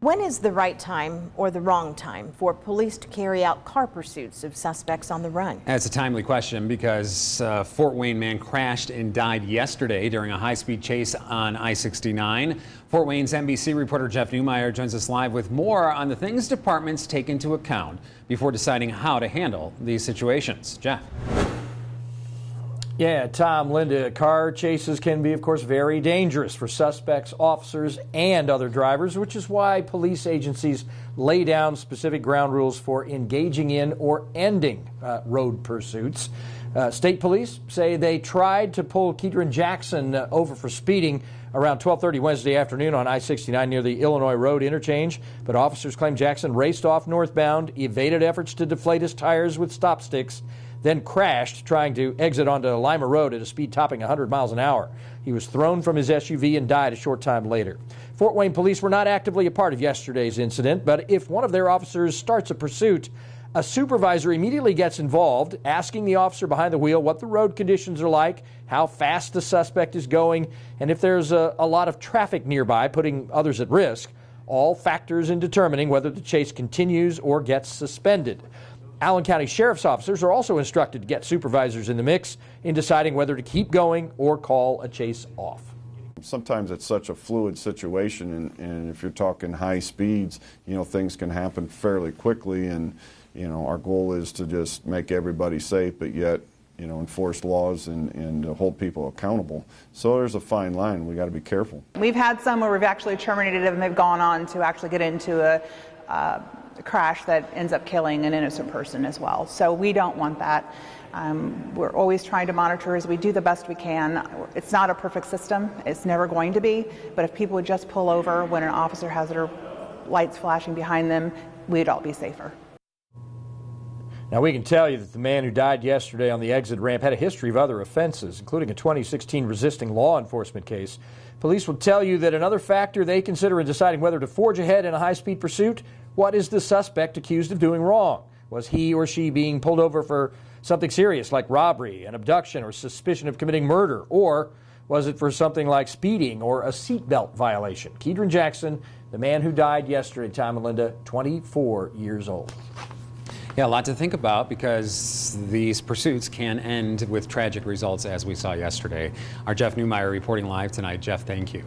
When is the right time or the wrong time for police to carry out car pursuits of suspects on the run? That's a timely question because Fort Wayne man crashed and died yesterday during a high-speed chase on I-69. Fort Wayne's NBC reporter Jeff Newmeyer joins us live with more on the things departments take into account before deciding how to handle these situations. Jeff. Yeah, Tom, Linda, car chases can be, of course, very dangerous for suspects, officers, and other drivers, which is why police agencies lay down specific ground rules for engaging in or ending road pursuits. State police say they tried to pull Keedron Jackson over for speeding around 12:30 Wednesday afternoon on I-69 near the Illinois Road interchange, but officers claim Jackson raced off northbound, evaded efforts to deflate his tires with stop sticks, then crashed trying to exit onto Lima Road at a speed topping 100 miles an hour. He was thrown from his SUV and died a short time later. Fort Wayne police were not actively a part of yesterday's incident, but if one of their officers starts a pursuit, a supervisor immediately gets involved, asking the officer behind the wheel what the road conditions are like, how fast the suspect is going, and if there's a lot of traffic nearby, putting others at risk, all factors in determining whether the chase continues or gets suspended. Allen County Sheriff's officers are also instructed to get supervisors in the mix in deciding whether to keep going or call a chase off. Sometimes it's such a fluid situation, and if you're talking high speeds, things can happen fairly quickly, and our goal is to just make everybody safe, but yet enforce laws and hold people accountable. So there's a fine line. We got to be careful. We've had some where we've actually terminated them and they've gone on to actually get into a crash that ends up killing an innocent person as well. So we don't want that. We're always trying to monitor as we do the best we can. It's not a perfect system. It's never going to be. But if people would just pull over when an officer has their lights flashing behind them, we'd all be safer. Now, we can tell you that the man who died yesterday on the exit ramp had a history of other offenses, including a 2016 resisting law enforcement case. Police will tell you that another factor they consider in deciding whether to forge ahead in a high-speed pursuit: what is the suspect accused of doing wrong? Was he or she being pulled over for something serious like robbery, an abduction, or suspicion of committing murder? Or was it for something like speeding or a seatbelt violation? Keedron Jackson, the man who died yesterday, Tom and Linda, 24 years old. Yeah, a lot to think about because these pursuits can end with tragic results, as we saw yesterday. Our Jeff Newmeyer reporting live tonight. Jeff, thank you.